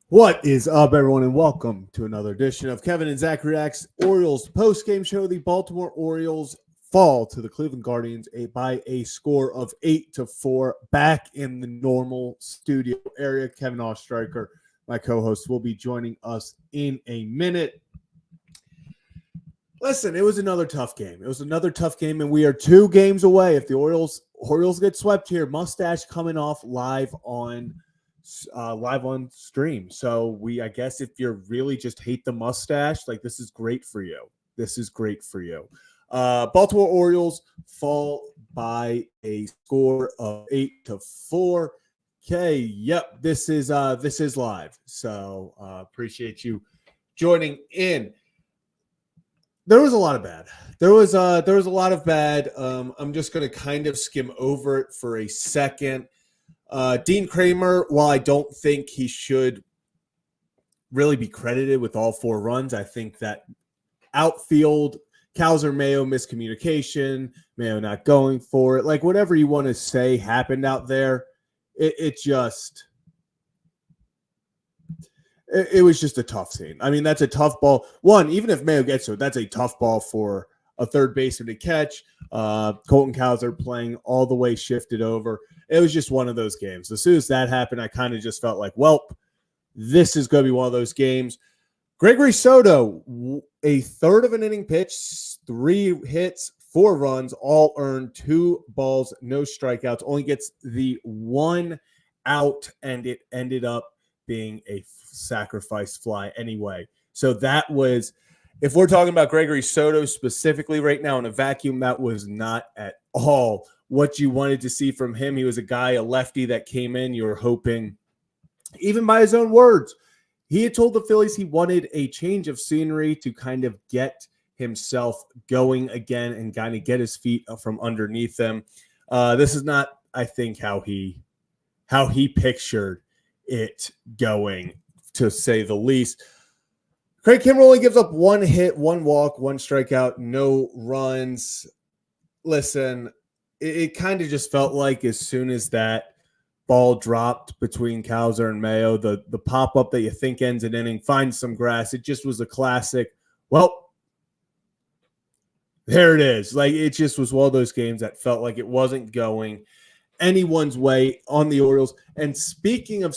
What is up, everyone, and welcome to another edition of Kevin and Zach Reacts Orioles postgame show. The Baltimore Orioles fall to the Cleveland Guardians by a score of 8-4 back in the normal studio area. Kevin Ostriker, my co-host, will be joining us in a minute. Listen, it was another tough game. And we are 2 games away. If the Orioles get swept here, mustache coming off live on stream. So I guess if you really just hate the mustache, like, this is great for you. Baltimore Orioles fall by a score of 8-4. Okay, yep, this is live. So appreciate you joining in. There was a lot of bad. There was a lot of bad. I'm just going to kind of skim over it for a second. Dean Kramer, while I don't think he should really be credited with all 4 runs, I think that outfield, Cowser, Mayo miscommunication, Mayo not going for it, like whatever you want to say happened out there, it was just a tough scene. I mean, that's a tough ball. One, even if Mayo gets to it, that's a tough ball for a third baseman to catch. Colton Cowser playing all the way shifted over. It was just one of those games. As soon as that happened, I kind of just felt like, well, this is going to be one of those games. Gregory Soto, a third of an inning pitch, 3 hits, 4 runs, all earned, 2 balls, no strikeouts, only gets the 1 out, and it ended up being a sacrifice fly anyway. So that was, if we're talking about Gregory Soto specifically right now in a vacuum, that was not at all what you wanted to see from him. He was a lefty that came in. You were hoping, even by his own words, he had told the Phillies he wanted a change of scenery to kind of get himself going again and kind of get his feet from underneath him. This is not, I think, how he pictured it going, to say the least. Craig Kimbrel only gives up 1 hit, 1 walk, 1 strikeout, no runs. Listen, it kind of just felt like as soon as that ball dropped between Cowser and Mayo, the pop-up that you think ends an inning, finds some grass. It just was a classic, well, there it is. Like, it just was one of those games that felt like it wasn't going anyone's way on the Orioles. And speaking of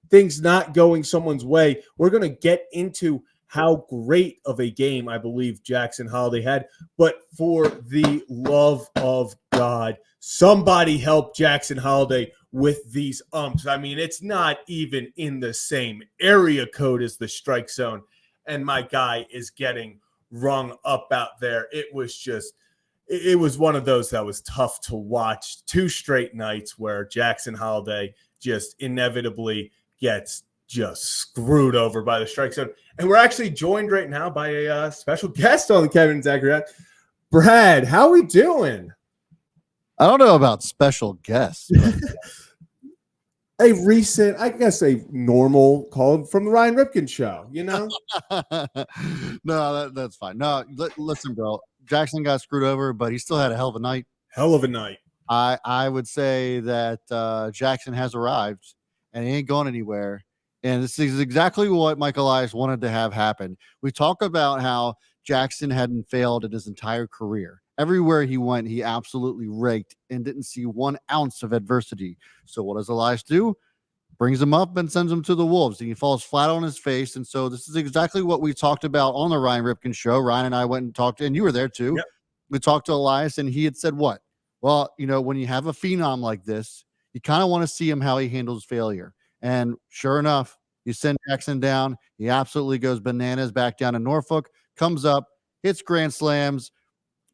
things not going someone's way, we're going to get into how great of a game I believe Jackson Holliday had. But for the love of God, somebody help Jackson Holliday with these umps. I mean, it's not even in the same area code as the strike zone, and my guy is getting rung up out there. It was one of those that was tough to watch. 2 straight nights where Jackson Holliday just inevitably gets just screwed over by the strike zone. And we're actually joined right now by a special guest on the Kevin and Zach React. Brad, how we doing? I don't know about special guests. A recent, I guess, a normal call from the Ryan Ripken show, you know? No, that's fine. No, listen, bro. Jackson got screwed over, but he still had a hell of a night. Hell of a night. I would say that Jackson has arrived, and he ain't going anywhere. And this is exactly what Mike Elias wanted to have happen. We talk about how Jackson hadn't failed in his entire career. Everywhere he went, he absolutely raked and didn't see 1 ounce of adversity. So what does Elias do? Brings him up and sends him to the Wolves. And he falls flat on his face. And so this is exactly what we talked about on the Ryan Ripken show. Ryan and I went and talked, and you were there too. Yep. We talked to Elias, and he had said what? Well, when you have a phenom like this, you kind of want to see him how he handles failure. And sure enough, you send Jackson down. He absolutely goes bananas back down to Norfolk, comes up, hits grand slams.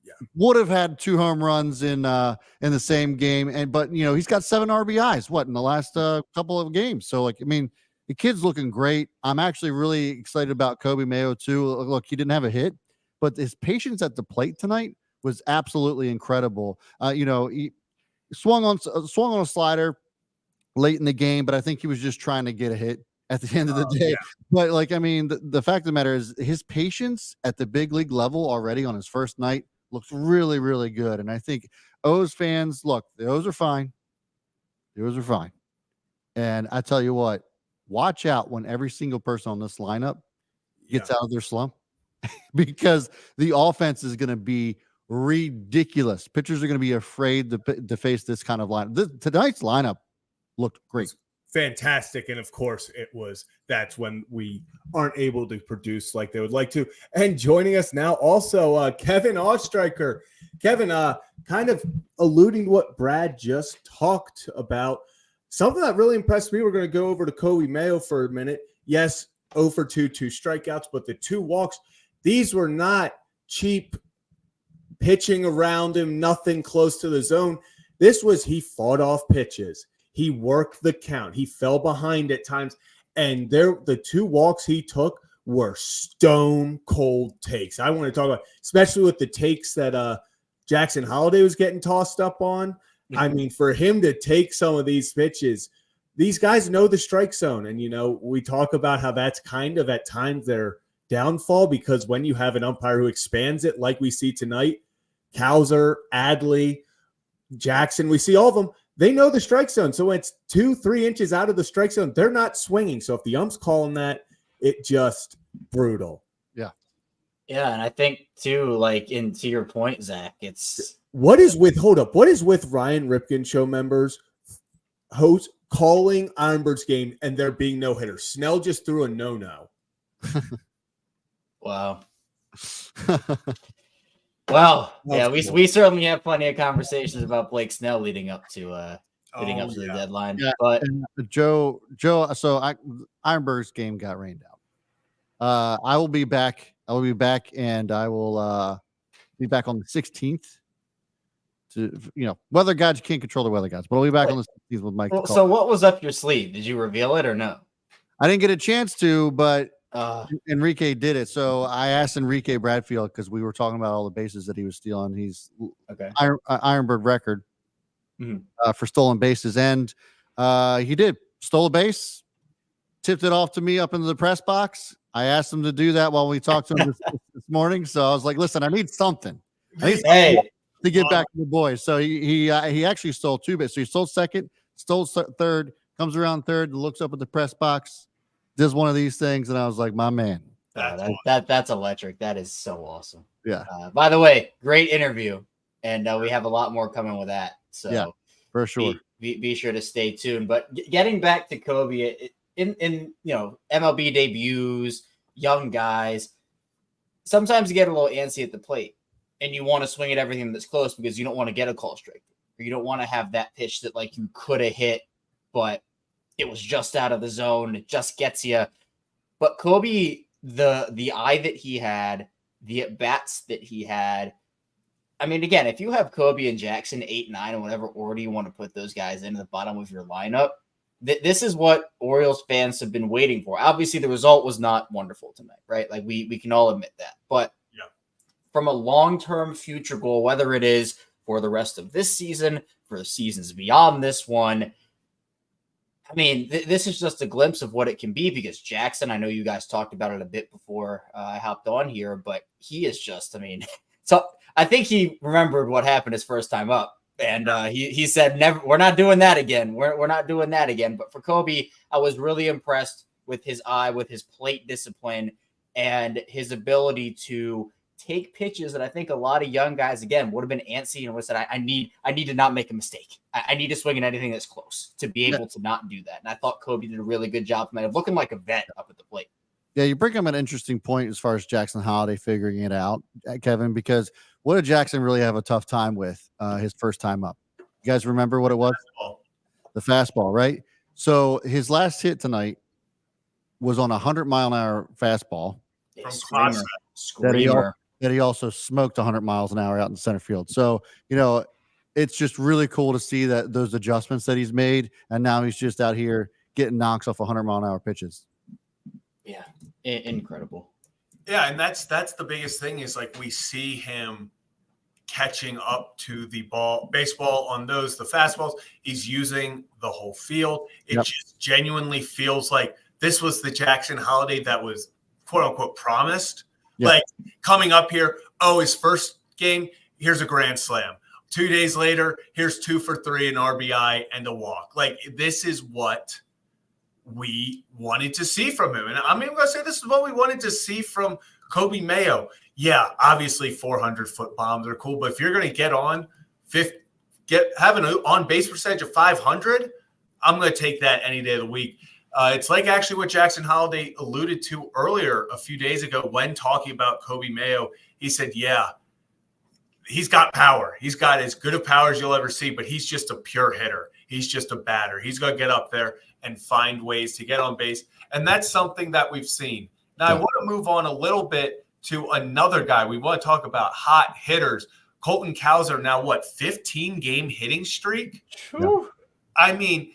Yeah. Would have had 2 home runs in the same game, but he's got 7 RBIs in the last couple of games. So the kid's looking great. I'm actually really excited about Coby Mayo too. Look, he didn't have a hit, but his patience at the plate tonight was absolutely incredible. He swung on a slider late in the game, but I think he was just trying to get a hit at the end of the day. Yeah. But the fact of the matter is his patience at the big league level already on his first night looks really, really good. And I think O's fans, look, the O's are fine. Yours are fine. And I tell you what, watch out when every single person on this lineup gets out of their slump because the offense is going to be ridiculous. Pitchers are going to be afraid to face this kind of lineup. Tonight's lineup looked great. Fantastic. And of course that's when we aren't able to produce like they would like to. And joining us now also Kevin Ostreicher. Kevin, kind of alluding to what Brad just talked about, something that really impressed me. We're going to go over to Coby Mayo for a minute. Yes, 0 for 2 strikeouts, but the 2 walks, these were not cheap pitching around him, nothing close to the zone. This was, he fought off pitches. He worked the count. He fell behind at times. And the 2 walks he took were stone cold takes. I want to talk about, especially with the takes that Jackson Holliday was getting tossed up on. I mean, for him to take some of these pitches, these guys know the strike zone. And, we talk about how that's kind of at times their downfall, because when you have an umpire who expands it like we see tonight, Cowser, Adley, Jackson, we see all of them. They know the strike zone. So when it's 2-3 inches out of the strike zone, they're not swinging. So if the ump's calling that, it just brutal. Yeah. Yeah. And I think too, to your point, Zach, what is with Ryan Ripken show members host calling Ironbirds game and there being no hitter? Snell just threw a no. Wow. Well, yeah, we certainly have plenty of conversations about Blake Snell leading up to the deadline. Yeah, but Joe, so Ironbirds game got rained out. I will be back, and I will be back on the 16th. Weather gods, you can't control the weather gods, but I'll be back on the 16th with Mike. So what was up your sleeve? Did you reveal it or no? I didn't get a chance to, but Enrique did it. So I asked Enrique Bradfield, because we were talking about all the bases that he was stealing. He's Ironbird record for stolen bases, and he stole a base, tipped it off to me up into the press box. I asked him to do that while we talked to him this morning. So I was like, "Listen, I need something. To get back to the boys." So he actually stole 2 bases. So he stole second, stole third, comes around third, looks up at the press box, does one of these things, and I was like, "My man, that's electric. That is so awesome." Yeah. By the way, great interview, and we have a lot more coming with that. So yeah, for sure. Be sure to stay tuned. But getting back to Coby, in MLB debuts, young guys, sometimes you get a little antsy at the plate, and you want to swing at everything that's close because you don't want to get a call strike, or you don't want to have that pitch that you could have hit, but it was just out of the zone. It just gets you. But Coby, the eye that he had, the at-bats that he had, I mean, again, if you have Coby and Jackson 8, 9, or whatever order you want to put those guys into the bottom of your lineup, this is what Orioles fans have been waiting for. Obviously, the result was not wonderful tonight, right? We can all admit that. But from a long-term future goal, whether it is for the rest of this season, for the seasons beyond this one, I mean, this is just a glimpse of what it can be, because Jackson, I know you guys talked about it a bit before I hopped on here, but he is just, so I think he remembered what happened his first time up. And he said, "Never, we're not doing that again. We're not doing that again." But for Coby, I was really impressed with his eye, with his plate discipline, and his ability to take pitches that I think a lot of young guys, again, would have been antsy and would have said, I need to not make a mistake. I need to swing at anything that's close to be able to not do that. And I thought Coby did a really good job of looking like a vet up at the plate. Yeah, you bring up an interesting point as far as Jackson Holliday figuring it out, Kevin, because what did Jackson really have a tough time with his first time up? You guys remember what it was? The fastball, right? So his last hit tonight was on a 100-mile-an-hour fastball. Screamer. That he also smoked 100 miles an hour out in center field. So, it's just really cool to see that those adjustments that he's made, and now he's just out here getting knocks off 100-mile-an-hour pitches. Yeah, incredible. Yeah, and that's the biggest thing is we see him catching up to the baseball on the fastballs. He's using the whole field. It just genuinely feels like this was the Jackson Holliday that was quote unquote promised. Coming up here, his first game, here's a grand slam. 2 days later, here's 2 for 3, an RBI and a walk. Like, this is what we wanted to see from him. And I'm even going to say this is what we wanted to see from Coby Mayo. Yeah, obviously 400-foot bombs are cool, but if you're going to get on have an on-base percentage of 500, I'm going to take that any day of the week. It's like actually what Jackson Holliday alluded to earlier a few days ago when talking about Coby Mayo. He said, yeah, he's got power. He's got as good a power as you'll ever see, but he's just a pure hitter. He's just a batter. He's going to get up there and find ways to get on base. And that's something that we've seen. Now, I want to move on a little bit to another guy. We want to talk about hot hitters. Colton Cowser, now what, 15-game hitting streak? Yeah. I mean,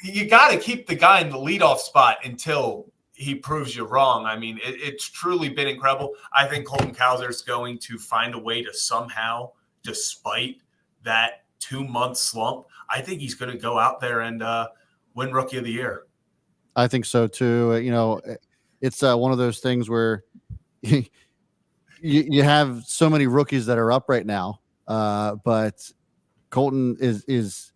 you got to keep the guy in the leadoff spot until he proves you wrong. I mean, it's truly been incredible. I think Colton Cowser is going to find a way to somehow, despite that 2-month slump, I think he's going to go out there and win Rookie of the Year. I think so too. You know, it's one of those things where you have so many rookies that are up right now, but Colton has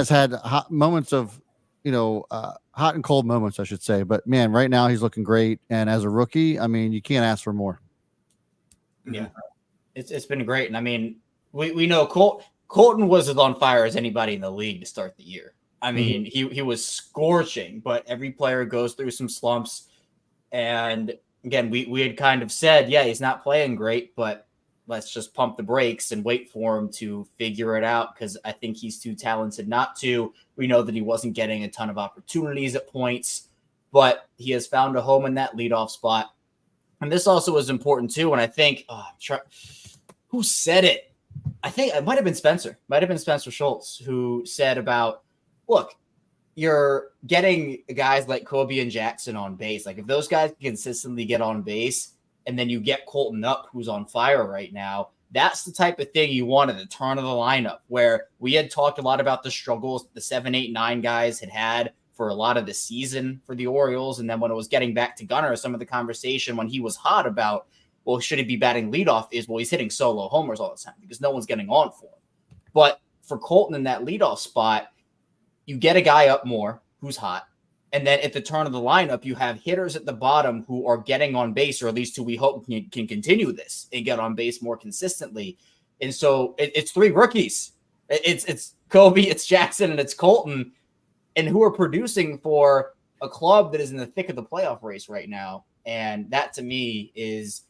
had hot moments of, hot and cold moments, I should say. But man, right now he's looking great, and as a rookie, I mean, you can't ask for more. Yeah, it's been great, and I mean, we know Colton was as on fire as anybody in the league to start the year. I mean, he was scorching, but every player goes through some slumps, and again, we had kind of said, yeah, he's not playing great, but let's just pump the brakes and wait for him to figure it out because I think he's too talented not to. We know that he wasn't getting a ton of opportunities at points, but he has found a home in that leadoff spot. And this also is important too. And I think, who said it? I think it might have been Spencer Schultz who said about, look, you're getting guys like Coby and Jackson on base. Like if those guys consistently get on base and then you get Colton up, who's on fire right now, that's the type of thing you want at the turn of the lineup, where we had talked a lot about the struggles the 7, 8, 9 guys had for a lot of the season for the Orioles. And then when it was getting back to Gunnar, some of the conversation when he was hot about, well, should he be batting leadoff is, well, he's hitting solo homers all the time because no one's getting on for him. But for Colton in that leadoff spot, you get a guy up more who's hot. And then at the turn of the lineup, you have hitters at the bottom who are getting on base, or at least who we hope can continue this and get on base more consistently. And so it's 3 rookies. It's Coby, it's Jackson, and it's Colton, and who are producing for a club that is in the thick of the playoff race right now. And that to me is,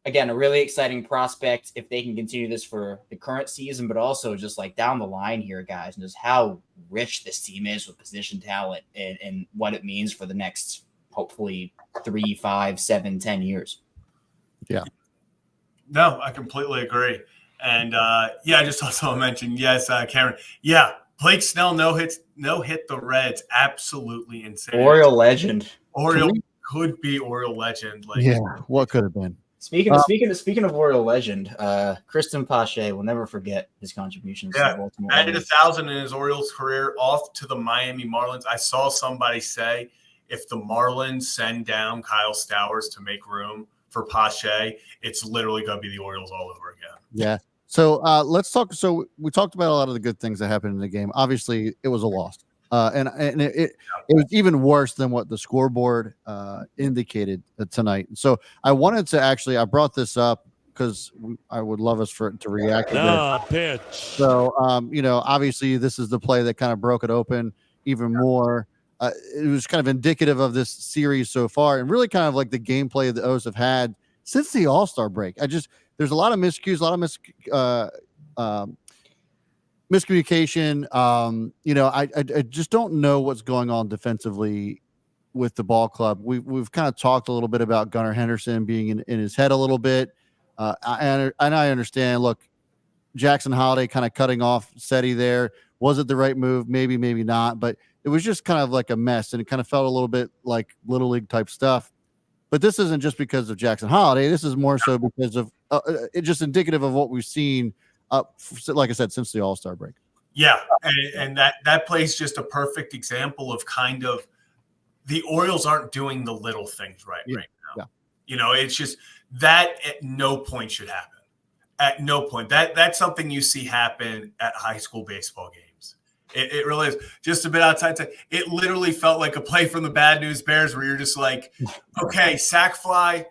again, a really exciting prospect if they can continue this for the current season, but also just like down the line here, guys, and just how rich this team is with position talent and what it means for the next, hopefully 3, 5, 7, 10 years. Yeah. No, I completely agree. And I just also mentioned, yes, Cameron. Yeah, Blake Snell no hit the Reds. Absolutely insane. Oriole legend. Oriole could be Oriole legend. Like, yeah, what could have been. Speaking of Oriole legend, Kristen Pache will never forget his contributions to the Baltimore. Added 1,000 in his Orioles career off to the Miami Marlins. I saw somebody say if the Marlins send down Kyle Stowers to make room for Pache, it's literally going to be the Orioles all over again. Yeah. So let's talk. So we talked about a lot of the good things that happened in the game. Obviously, it was a loss. And it was even worse than what the scoreboard indicated tonight. So I wanted to I brought this up because I would love us to react to this. Pitch. So, obviously this is the play that kind of broke it open even more. It was kind of indicative of this series so far and really kind of like the gameplay the O's have had since the All-Star break. There's a lot of miscues, a lot of miscommunication. I just don't know what's going on defensively with the ball club. We've kind of talked a little bit about Gunnar Henderson being in his head a little bit. I understand. Look, Jackson Holliday kind of cutting off SETI there. Was it the right move? Maybe, maybe not. But it was just kind of like a mess, and it kind of felt a little bit like Little League type stuff. But this isn't just because of Jackson Holliday. This is more so because of it's just indicative of what we've seen like I said, since the All-Star break. Yeah, and that plays just a perfect example of kind of the Orioles aren't doing the little things right now. Yeah. It's just that at no point should happen. At no point. That's something you see happen at high school baseball games. It really is. Just a bit outside. It literally felt like a play from the Bad News Bears where you're just like, okay, sack fly,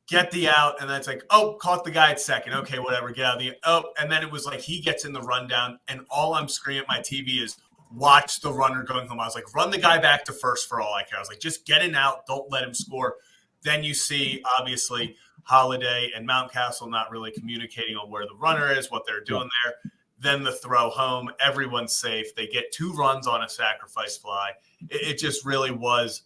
get the out. And then it's like, oh, caught the guy at second. Okay, whatever, get out of the – oh, and then it was like he gets in the rundown, and all I'm screaming at my TV is watch the runner going home. I was like, run the guy back to first for all I care. I was like, just get in out. Don't let him score. Then you see, obviously, Holliday and Mountcastle not really communicating on where the runner is, what they're doing there. Then the throw home, everyone's safe. They get 2 runs on a sacrifice fly. It just really was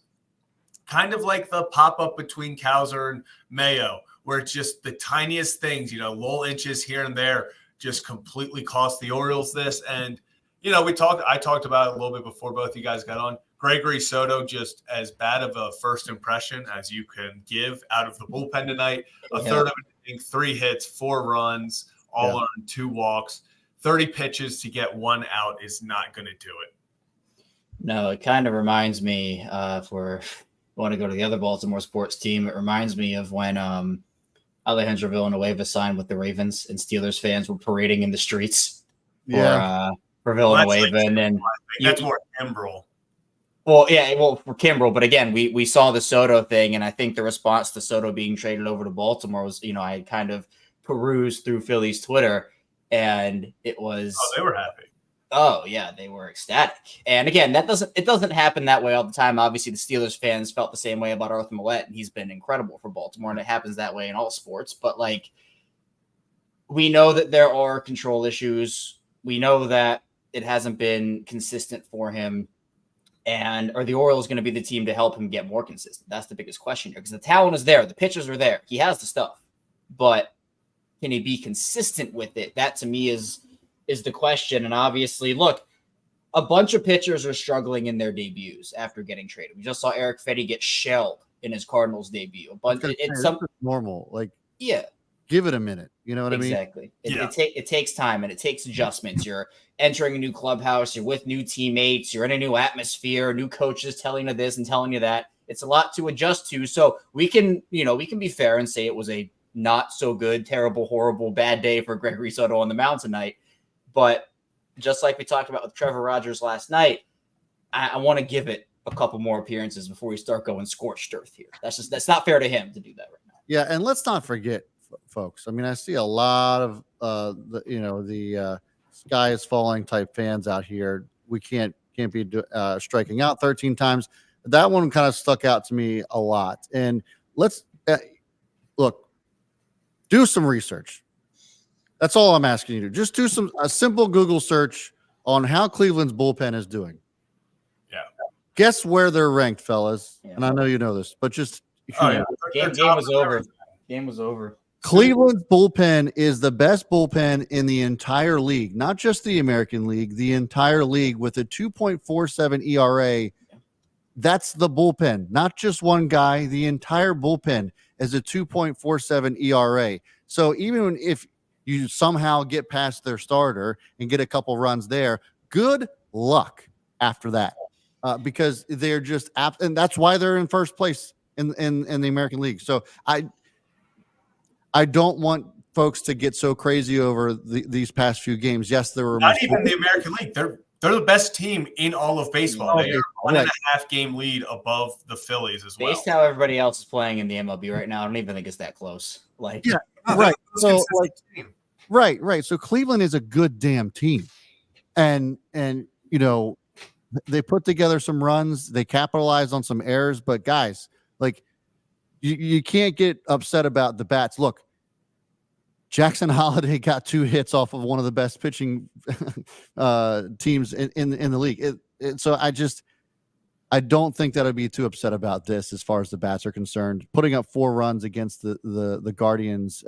kind of like the pop-up between Cowser and Mayo, where it's just the tiniest things, little inches here and there just completely cost the Orioles this. And, I talked about it a little bit before both you guys got on. Gregory Soto, just as bad of a first impression as you can give out of the bullpen tonight. A third of an inning, 3 hits, 4 runs, all earned, 2 walks. 30 pitches to get 1 out is not going to do it. No, it kind of reminds me, if we want to go to the other Baltimore sports team, it reminds me of when Alejandro Villanueva signed with the Ravens and Steelers fans were parading in the streets for Villanueva. And then that's more Kimbrel. Well, yeah, for Kimbrel. But again, we saw the Soto thing, and I think the response to Soto being traded over to Baltimore was, I kind of perused through Philly's Twitter, and it was they were happy. Oh yeah, they were ecstatic. And again, it doesn't happen that way all the time. Obviously, the Steelers fans felt the same way about Arthur Millette, and he's been incredible for Baltimore, and it happens that way in all sports. But we know that there are control issues. We know that it hasn't been consistent for him. And are the Orioles going to be the team to help him get more consistent? That's the biggest question here, because the talent is there. The pitchers are there. He has the stuff. But can he be consistent with it? That, to me, is the question. And obviously, look, a bunch of pitchers are struggling in their debuts after getting traded. We just saw Eric Fetty get shelled in his Cardinals debut. But it's normal. Give it a minute. You know what I mean? Exactly. It takes time, and it takes adjustments. You're entering a new clubhouse. You're with new teammates. You're in a new atmosphere, new coaches telling you this and telling you that. It's a lot to adjust to. So we can be fair and say it was a not so good, terrible, horrible, bad day for Gregory Soto on the mound tonight. But just like we talked about with Trevor Rogers last night, I want to give it a couple more appearances before we start going scorched earth here. That's not fair to him to do that right now. Yeah, and let's not forget, folks. I mean, I see a lot of the sky is falling type fans out here. We can't be striking out 13 times. That one kind of stuck out to me a lot. And let's look, do some research. That's all I'm asking you to do. Just do a simple Google search on how Cleveland's bullpen is doing. Yeah. Guess where they're ranked, fellas. Yeah. And I know you know this, but just game was over. Game was over. Cleveland's bullpen is the best bullpen in the entire league, not just the American League, the entire league, with a 2.47 ERA. That's the bullpen, not just one guy. The entire bullpen is a 2.47 ERA. So even if you somehow get past their starter and get a couple runs there, good luck after that, because they're just and that's why they're in first place in the American League. So I don't want folks to get so crazy over these past few games. Yes, there were not even the American League. They're the best team in all of baseball. They are 1.5 game lead above the Phillies as well. Based how everybody else is playing in the MLB right now, I don't even think it's that close. Right. So Cleveland is a good damn team, and they put together some runs. They capitalized on some errors, but guys, you can't get upset about the bats. Look, Jackson Holliday got 2 hits off of one of the best pitching teams in the league. So I don't think that I'd be too upset about this as far as the bats are concerned. Putting up 4 runs against the Guardians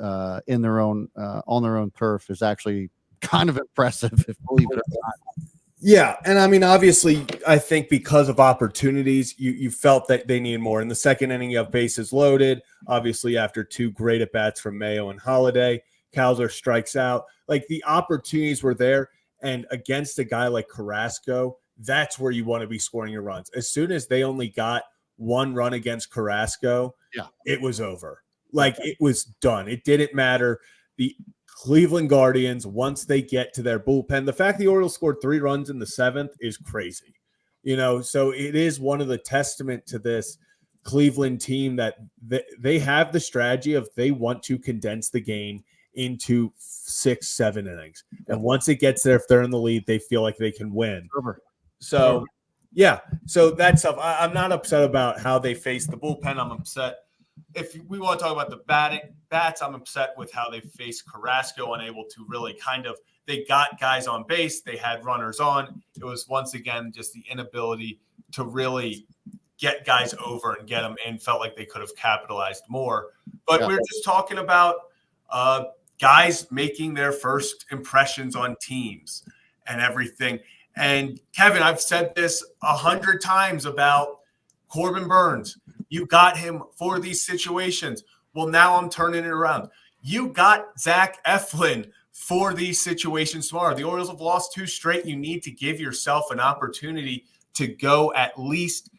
in their own on their own turf is actually kind of impressive, if believe it or not. Yeah, and I mean, obviously, I think because of opportunities, you felt that they needed more. In the second inning, you have bases loaded. Obviously, after 2 great at-bats from Mayo and Holliday, Cowser strikes out. The opportunities were there, and against a guy like Carrasco, that's where you want to be scoring your runs. As soon as they only got 1 run against Carrasco, it was over. It was done. It didn't matter. The Cleveland Guardians, once they get to their bullpen, the fact the Orioles scored 3 runs in the 7th is crazy. So it is one of the testament to this Cleveland team that they have the strategy of they want to condense the game into 6-7 innings. And once it gets there, if they're in the lead, they feel like they can win. So, yeah. So that's stuff. I'm not upset about how they face the bullpen. I'm upset. If we want to talk about the bats, I'm upset with how they faced Carrasco, unable to really they got guys on base. They had runners on. It was once again just the inability to really get guys over and get them in. Felt like they could have capitalized more. But we're just talking about guys making their first impressions on teams and everything. And Kevin, I've said this 100 times about Corbin Burns. You got him for these situations. Well, now I'm turning it around. You got Zach Eflin for these situations tomorrow. The Orioles have lost 2 straight. You need to give yourself an opportunity to go at least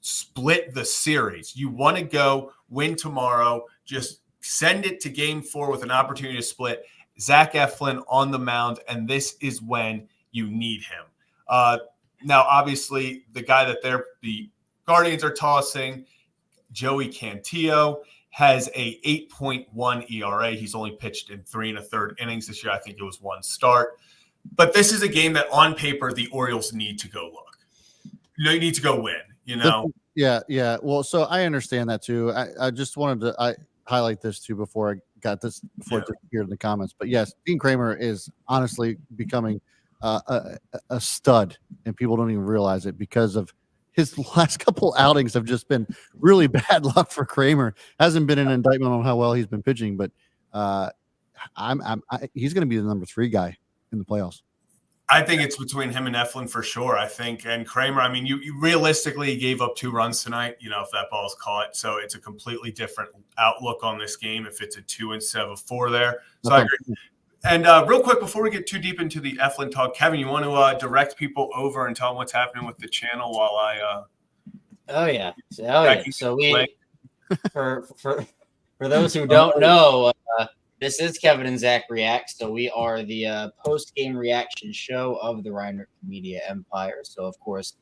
split the series. You want to go win tomorrow. Just send it to game 4 with an opportunity to split. Zach Eflin on the mound, and this is when you need him. Now, obviously, the guy that the Guardians are tossing, Joey Cantillo, has a 8.1 ERA. He's only pitched in 3 1/3 innings this year. I think it was 1 start. But this is a game that on paper the Orioles need to go look. You need to go win, Yeah. Well, so I understand that too. I just wanted to highlight this too before I got this, before it appeared in the comments. But yes, Dean Kramer is honestly becoming a stud, and people don't even realize it because of his last couple outings have just been really bad luck for Kramer. Hasn't been an indictment on how well he's been pitching, but he's going to be the number 3 guy in the playoffs. I think it's between him and Eflin for sure. I think, and Kramer, I mean, you realistically gave up 2 runs tonight, if that ball's caught. So it's a completely different outlook on this game if it's a 2 instead of a 4 there. So I agree. And real quick, before we get too deep into the Eflin talk, Kevin, you want to direct people over and tell them what's happening with the channel while I So we for those who don't know, this is Kevin and Zach React. So we are the post-game reaction show of the Ryan Ripken Media Empire. So, of course,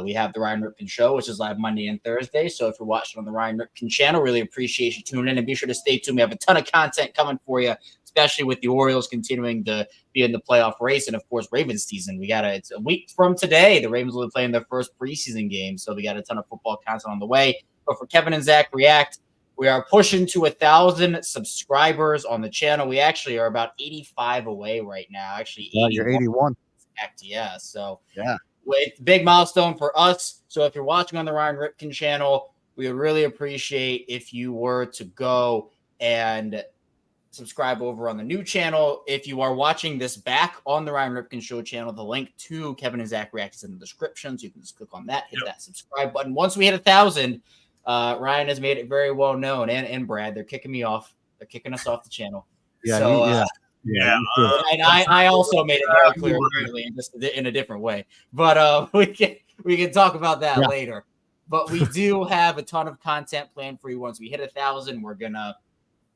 we have the Ryan Ripken Show, which is live Monday and Thursday. So if you're watching on the Ryan Ripken channel, really appreciate you tuning in. And be sure to stay tuned. We have a ton of content coming for you, especially with the Orioles continuing to be in the playoff race. And, of course, Ravens season. It's a week from today. The Ravens will be playing their first preseason game. So we got a ton of football content on the way. But for Kevin and Zach React, we are pushing to 1,000 subscribers on the channel. We actually are about 85 away right now. Actually, you're 81. Yeah. So yeah, it's a big milestone for us. So if you're watching on the Ryan Ripken channel, we would really appreciate if you were to go and subscribe over on the new channel. If you are watching this back on the Ryan Ripken Show channel, the link to Kevin and Zach React is in the description. So you can just click on that, hit that subscribe button. Once we hit 1,000, Ryan has made it very well known, and Brad, they're kicking me off. They're kicking us off the channel. And I also made it very clear, apparently, just in a different way. But we can talk about that later. But we do have a ton of content planned for you. Once we hit 1,000, we're gonna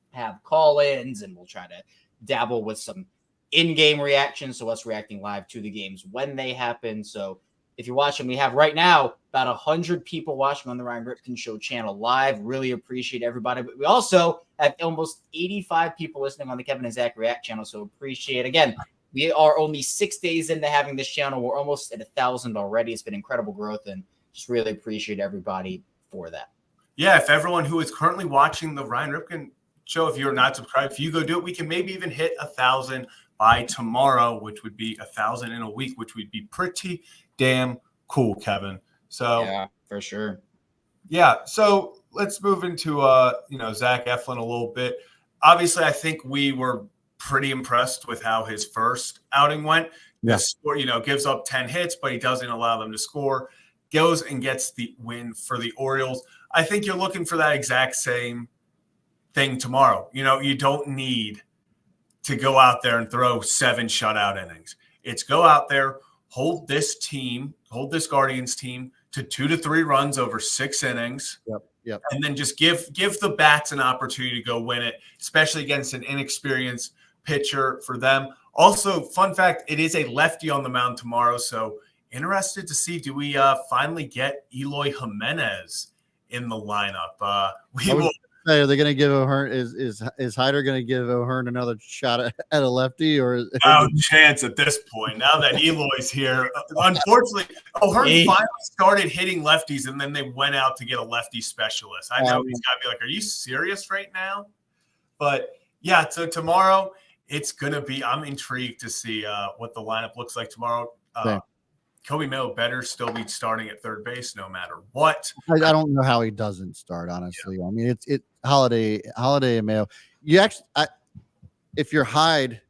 have call-ins, and we'll try to dabble with some in-game reactions. So us reacting live to the games when they happen. So if you're watching, we have right now about 100 people watching on the Ryan Ripken Show channel live. Really appreciate everybody. But we also have almost 85 people listening on the Kevin and Zach React channel. So appreciate, again, we are only 6 days into having this channel. We're almost at 1,000 already. It's been incredible growth, and just really appreciate everybody for that. Yeah, if everyone who is currently watching the Ryan Ripken Show, if you're not subscribed, if you go do it, we can maybe even hit 1,000 by tomorrow, which would be 1,000 in a week, which would be pretty damn cool, Kevin. So yeah, for sure. Yeah. So let's move into Zach Eflin a little bit. Obviously, I think we were pretty impressed with how his first outing went. Yes. Score, gives up 10 hits, but he doesn't allow them to score. Goes and gets the win for the Orioles. I think you're looking for that exact same thing tomorrow. You don't need to go out there and throw 7 shutout innings. It's go out there, hold this Guardians team to 2 to 3 runs over 6 innings. Yep. And then just give the bats an opportunity to go win it, especially against an inexperienced pitcher for them. Also, fun fact, it is a lefty on the mound tomorrow. So interested to see, do we finally get Eloy Jimenez in the lineup? We will. Hey, are they going to give O'Hearn? Is Hyder going to give O'Hearn another shot at a lefty, or no chance at this point? Now that Eloy's here, unfortunately, O'Hearn finally started hitting lefties, and then they went out to get a lefty specialist. I know he's got to be like, "Are you serious right now?" But yeah, so tomorrow it's going to be. I'm intrigued to see what the lineup looks like tomorrow. Coby Mayo better still be starting at third base no matter what. I don't know how he doesn't start, honestly. Yeah. I mean, it's Holliday and Mayo. You actually, if you're Hyde,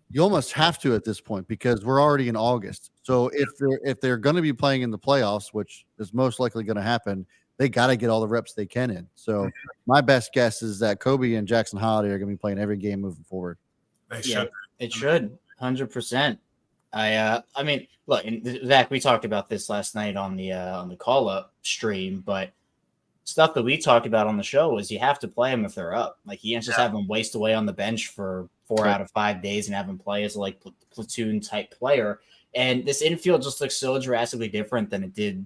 you almost have to at this point because we're already in August. So if they're going to be playing in the playoffs, which is most likely going to happen, they got to get all the reps they can in. So my best guess is that Coby and Jackson Holliday are going to be playing every game moving forward. They should. It should 100%. I mean, look, and Zach, we talked about this last night on the call up stream, but stuff that we talked about on the show is you have to play them if they're up. Like you can't just have them waste away on the bench for 4 out of 5 days and have them play as a like platoon type player. And this infield just looks so drastically different than it did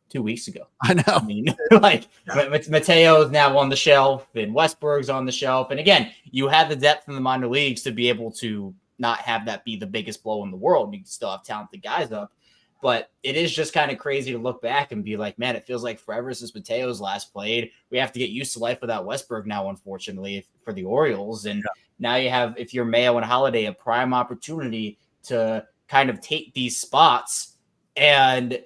2 weeks ago. I know. I mean, like Mateo is now on the shelf and Westberg's on the shelf. And again, you have the depth in the minor leagues to be able to not have that be the biggest blow in the world. You can still have talented guys up, but it is just kind of crazy to look back and be like, man, it feels like forever since Mateo's last played. We have to get used to life without Westberg now, unfortunately, for the Orioles. And now you have, if you're Mayo and Holliday, a prime opportunity to kind of take these spots. And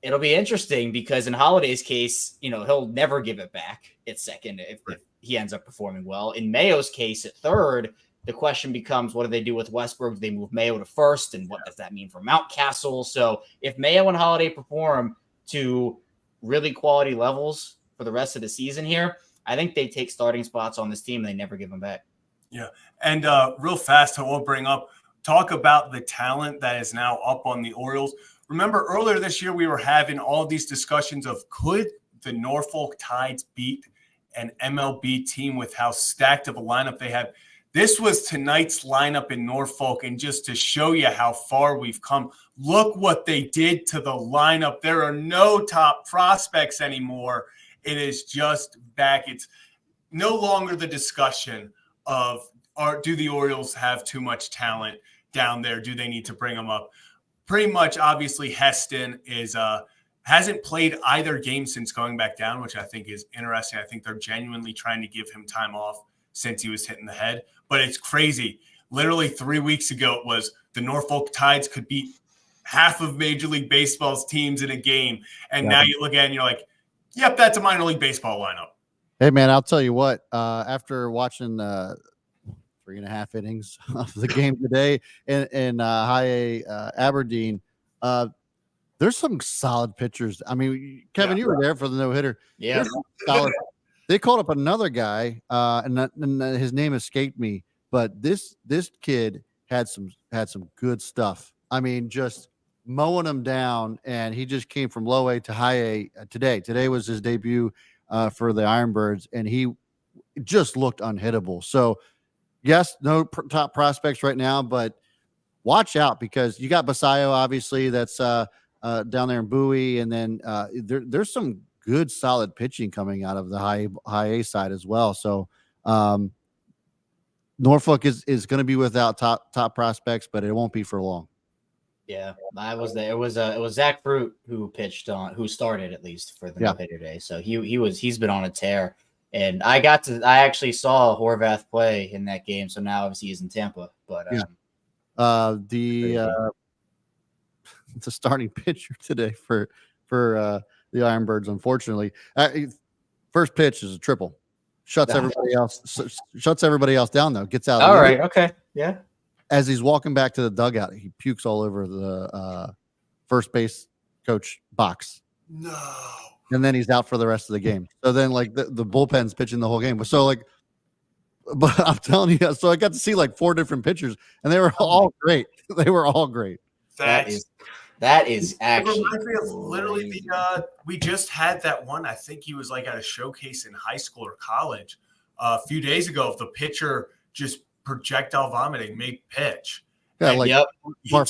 it'll be interesting because in Holliday's case, you know, he'll never give it back at second if he ends up performing well. In Mayo's case at third, the question becomes, what do they do with Westberg? Do they move Mayo to first? And what does that mean for Mountcastle? So if Mayo and Holliday perform to really quality levels for the rest of the season here, I think they take starting spots on this team and they never give them back. Yeah. And real fast, I will bring up, talk about the talent that is now up on the Orioles. Remember earlier this year, we were having all these discussions of could the Norfolk Tides beat an MLB team with how stacked of a lineup they have. This was tonight's lineup in Norfolk, and just to show you how far we've come, look what they did to the lineup. There are no top prospects anymore. It is just back. It's no longer the discussion of do the Orioles have too much talent down there? Do they need to bring them up? Pretty much, obviously, Heston hasn't played either game since going back down, which I think is interesting. I think they're genuinely trying to give him time off since he was hitting the head. But it's crazy. Literally 3 weeks ago, it was the Norfolk Tides could beat half of Major League Baseball's teams in a game. And now you look at it and you're like, yep, that's a minor league baseball lineup. Hey, man, I'll tell you what. After watching 3.5 innings of the game today in high A Aberdeen, there's some solid pitchers. I mean, Kevin, you were there for the no-hitter. Yeah. Solid. They called up another guy, and his name escaped me. But this kid had some good stuff. I mean, just mowing him down, and he just came from low A to high A today. Today was his debut for the Ironbirds, and he just looked unhittable. So, yes, no top prospects right now, but watch out because you got Basayo, obviously, that's down there in Bowie, and then there's some good solid pitching coming out of the high A side as well. So Norfolk is going to be without top prospects, but it won't be for long. Yeah, I was there. It was Zach Fruit who started at least for the no-hitter day. So he's been on a tear, and I actually saw Horvath play in that game. So now obviously he's in Tampa, but the starting pitcher today for the Ironbirds, unfortunately, first pitch is a triple, shuts everybody else down though. Gets out. All right, okay, yeah. As he's walking back to the dugout, he pukes all over the first base coach box. No. And then he's out for the rest of the game. So then, like the bullpen's pitching the whole game. But I'm telling you, so I got to see like 4 different pitchers, and they were all great. They were all great. That is actually literally we just had that one. I think he was like at a showcase in high school or college a few days ago of the pitcher just projectile vomiting mid-pitch. Yeah, And like Yep. Mark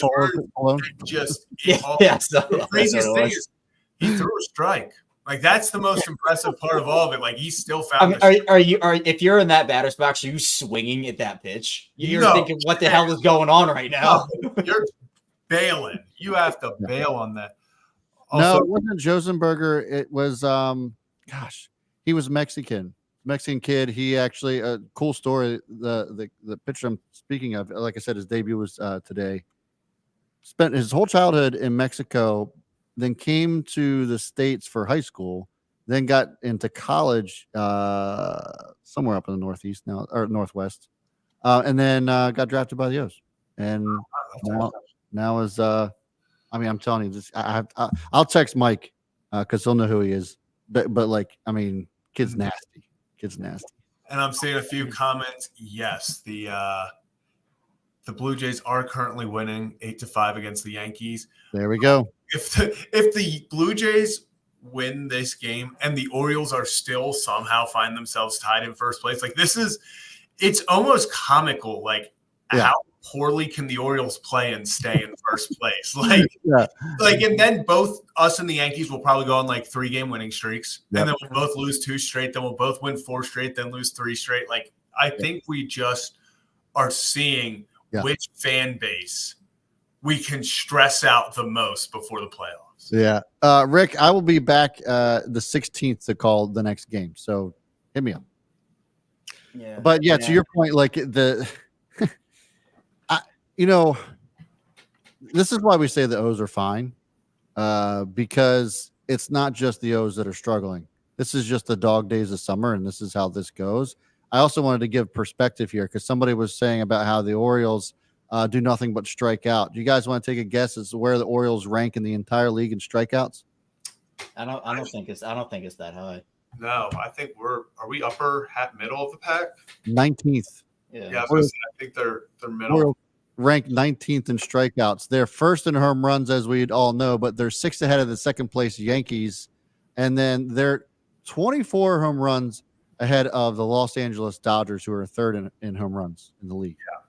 Malone. just Yeah, the craziest thing was. is he threw a strike. Like that's the most impressive part of all of it. Like he still I found. mean, if you're in that batter's box, are you swinging at that pitch? You're No. thinking, what the hell is going on right now? You're bailing. You have to bail on that. No, Also, it wasn't Josenberger. It was he was Mexican kid. He actually a cool story. The pitcher I'm speaking of, like I said, his debut was today. Spent his whole childhood in Mexico, then came to the States for high school, then got into college somewhere up in the Northeast now or Northwest, and then got drafted by the O's. And now is I mean, I'm telling you this. I'll text Mike because he'll know who he is. But like, I mean, kid's nasty. and I'm seeing a few comments. Yes, the Blue Jays are currently winning 8-5 against the Yankees. There we go. If the Blue Jays win this game and the Orioles are still somehow find themselves tied in first place, like it's almost comical. Like how poorly can the Orioles play and stay in first place? Like, and then both us and the Yankees will probably go on like 3-game winning streaks, and then we'll both lose 2 straight, then we'll both win 4 straight, then lose 3 straight. Like, I think we just are seeing which fan base we can stress out the most before the playoffs. Yeah. Rick, I will be back the 16th to call the next game. So hit me up. Yeah. But to your point, like this is why we say the O's are fine, because it's not just the O's that are struggling. This is just the dog days of summer, and this is how this goes. I also wanted to give perspective here because somebody was saying about how the Orioles do nothing but strike out. Do you guys want to take a guess as to where the Orioles rank in the entire league in strikeouts? I don't think it's that high. No, I think are we upper middle of the pack? 19th. Yeah, I think they're middle. Orioles ranked 19th in strikeouts. They're first in home runs, as we'd all know, but they're 6 ahead of the second place Yankees, and then they're 24 home runs ahead of the Los Angeles Dodgers, who are third in home runs in the league. Yeah.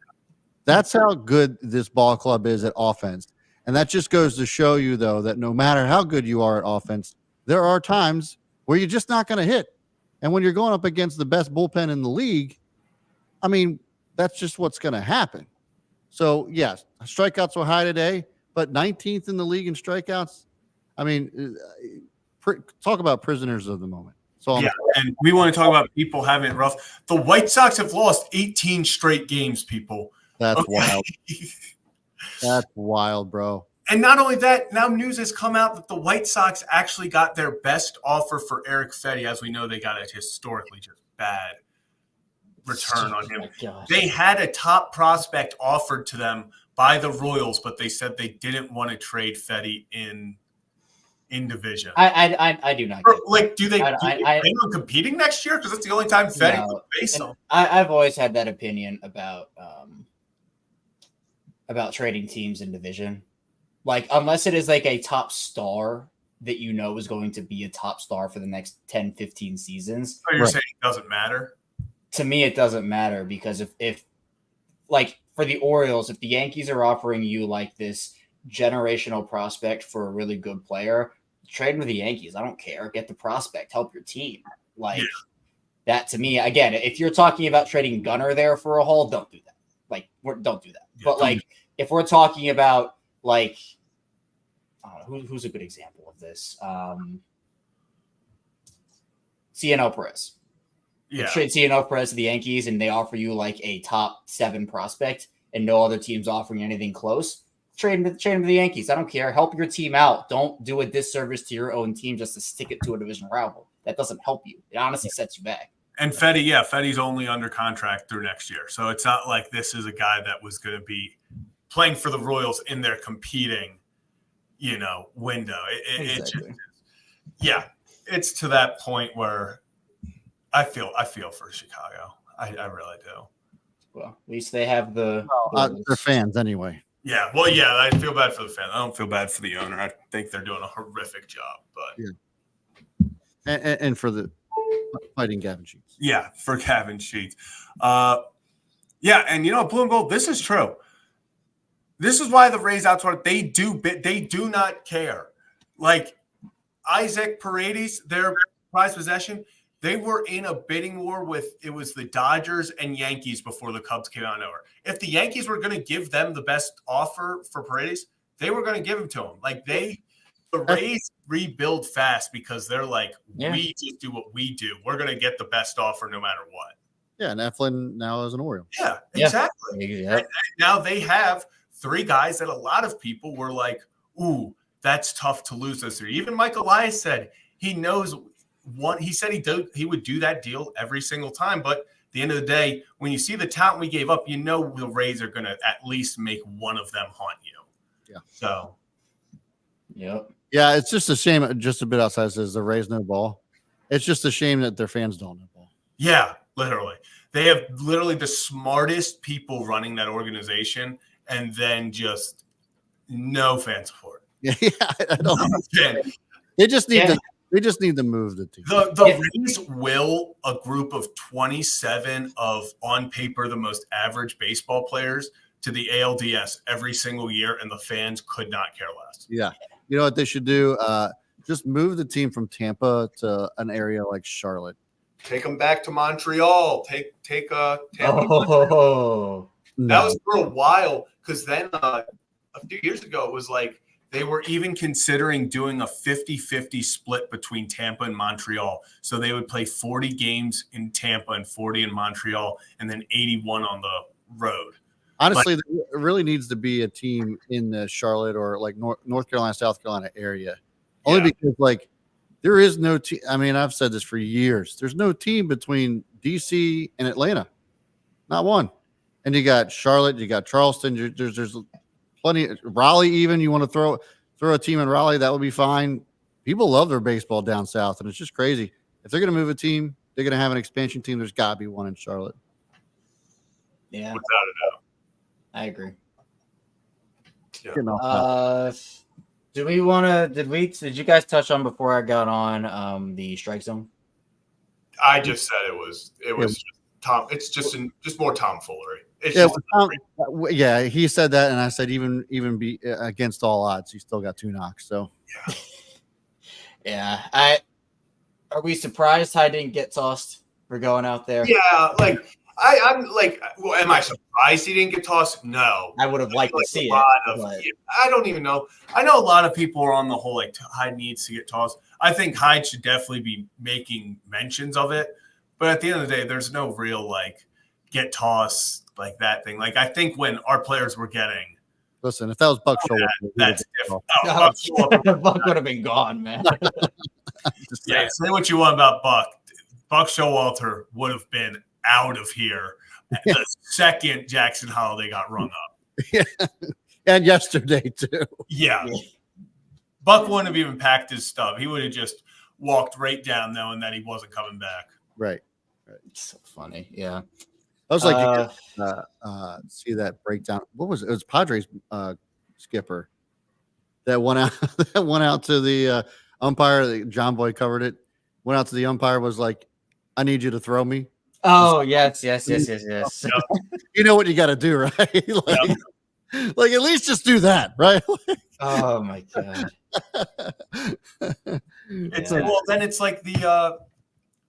That's how good this ball club is at offense. And that just goes to show you, though, that no matter how good you are at offense, there are times where you're just not going to hit. And when you're going up against the best bullpen in the league, I mean, that's just what's going to happen. So, yes, strikeouts were high today, but 19th in the league in strikeouts. I mean, talk about prisoners of the moment. So and we want to talk about people having it rough. The White Sox have lost 18 straight games, people. That's wild. That's wild, bro. And not only that, now news has come out that the White Sox actually got their best offer for Eric Fetty. As we know, they got a historically just bad return on him. They had a top prospect offered to them by the Royals, but they said they didn't want to trade Fetty in division. I do not get like do they plan on competing next year? Because that's the only time Fetty would face them. I've always had that opinion about trading teams in division. Like, unless it is like a top star that you know is going to be a top star for the next 10, 15 seasons. So you're saying it doesn't matter? To me, it doesn't matter, because if like for the Orioles, if the Yankees are offering you like this generational prospect for a really good player, trade with the Yankees. I don't care. Get the prospect, help your team. Like that to me, again, if you're talking about trading Gunnar there for a haul, don't do that. Like, don't do that. But like, if we're talking about like, I don't know, who's a good example of this? CNO Perez. Yeah. Trade CNO Perez to the Yankees and they offer you like a top 7 prospect and no other team's offering anything close. Trade him to the Yankees. I don't care. Help your team out. Don't do a disservice to your own team just to stick it to a division rival. That doesn't help you. It honestly sets you back. And Fetty's only under contract through next year. So it's not like this is a guy that was going to be playing for the Royals in their competing, window. Exactly. It's to that point where I feel for Chicago. I really do. Well, at least they have they're fans anyway. Yeah, well, I feel bad for the fans. I don't feel bad for the owner. I think they're doing a horrific job, but and for the fighting Gavin Sheets. Yeah, for Gavin Sheets. Yeah, and blue and gold, this is true. This is why the Rays outscored. They do not care. Like Isaac Paredes, their prize possession, they were in a bidding war with the Dodgers and Yankees before the Cubs came out of nowhere. If the Yankees were going to give them the best offer for Paredes, they were going to give him to him. Like the Rays rebuild fast because they're like, we just do what we do. We're going to get the best offer no matter what. Yeah, and Eflin now is an Oriole. Yeah, exactly. Yeah. And now they have 3 guys that a lot of people were like, ooh, that's tough to lose those 3. Even Mike Elias said he knows one. He said he would do that deal every single time. But at the end of the day, when you see the talent we gave up, the Rays are going to at least make one of them haunt you. Yeah. So. Yep. Yeah, it's just a shame. Just a bit outside says the Rays no ball. It's just a shame that their fans don't know ball. Yeah, literally. They have literally the smartest people running that organization, and then just no fan support. Yeah, I don't. They just need to. They just need to move the team. The Rays will a group of 27 of on paper the most average baseball players to the ALDS every single year, and the fans could not care less. Yeah, you know what they should do? Just move the team from Tampa to an area like Charlotte. Take them back to Montreal. Take Tampa. Oh, that was for a while, because then a few years ago it was like they were even considering doing a 50-50 split between Tampa and Montreal. So they would play 40 games in Tampa and 40 in Montreal, and then 81 on the road. Honestly, there really needs to be a team in the Charlotte or like North Carolina, South Carolina area. Only because there is no team. I mean, I've said this for years. There's no team between DC and Atlanta. Not one. And you got Charlotte, you got Charleston. There's plenty. Raleigh, even you want to throw a team in Raleigh, that would be fine. People love their baseball down south, and it's just crazy. If they're going to move a team, they're going to have an expansion team. There's got to be one in Charlotte. Yeah, without a doubt. I agree. Yeah. Did you guys touch on before I got on the strike zone? I just said it was just Tom. It's just more tomfoolery. He said that, and I said even be against all odds, he still got 2 knocks. So yeah. Are we surprised Hyde didn't get tossed for going out there? Yeah, like I'm like, well, am I surprised he didn't get tossed? No. I would have liked to see it. I don't even know. I know a lot of people are on the whole like Hyde needs to get tossed. I think Hyde should definitely be making mentions of it. But at the end of the day, there's no real like get tossed like that thing. Like I think when our players were getting. Listen, if that was Buck Showalter, that's different. Buck would have been gone, man. Yeah, say what you want about Buck. Buck Showalter would have been out of here the second Jackson Holliday got rung up. Yeah. And yesterday too. Yeah. Buck wouldn't have even packed his stuff. He would have just walked right down knowing that he wasn't coming back. Right. It's so funny. Yeah. I was like, see that breakdown. What was it? It was Padres skipper that went out to the umpire. John Boy covered it. Went out to the umpire, was like, I need you to throw me. Oh, yes. You know what you got to do, right? Like at least just do that, right? Oh my god. Well, then it's like the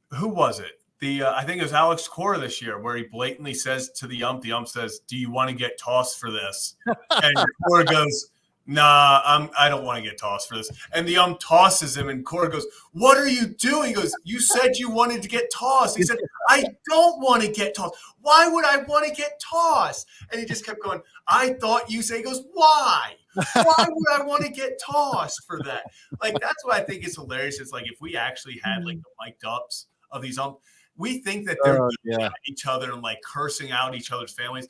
who was it? I think it was Alex Cora this year, where he blatantly says to the ump says, "Do you want to get tossed for this?" And Cora goes, "Nah, I don't want to get tossed for this." And the ump tosses him, and Cora goes, "What are you doing?" He goes, "You said you wanted to get tossed." He said, "I don't want to get tossed. Why would I want to get tossed?" And he just kept going, "I thought you said." He goes, "Why? Why would I want to get tossed for that?" Like, that's what I think is hilarious. It's like, if we actually had like the mic'd ups of these umps, we think that they're at each other and like cursing out each other's families.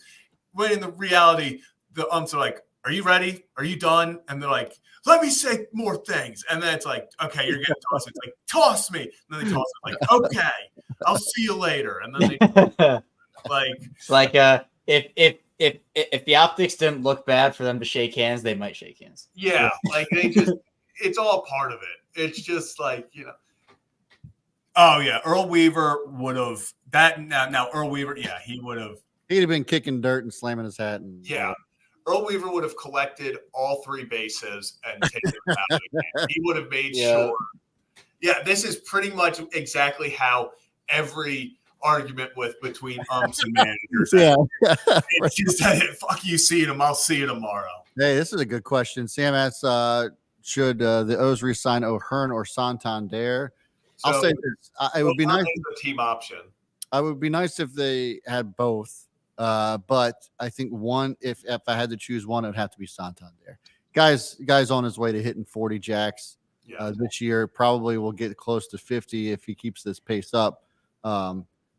When in the reality, the umps are like, "Are you ready? Are you done?" And they're like, "Let me say more things." And then it's like, "Okay, you're getting tossed." It's like, "Toss me." And then they toss it like, "Okay, I'll see you later." And then they if the optics didn't look bad for them to shake hands, they might shake hands. Yeah, like they just, it's all part of it. It's just like, Oh yeah, Earl Weaver would have that. Now Earl Weaver, he would have He'd have been kicking dirt and slamming his hat. And Yeah. Earl Weaver would have collected all 3 bases and taken them out of the game. He would have made sure. Yeah, this is pretty much exactly how every argument between umps and managers. It's just fuck you seeing him, I'll see you tomorrow. Hey, this is a good question. Sam asks, should the O's resign O'Hearn or Santander? So, I'll say this. It would be nice. A team option. I would be nice if they had both. But I think one, if I had to choose one, it would have to be Santander. Guy's on his way to hitting 40 jacks this year. Probably will get close to 50 if he keeps this pace up.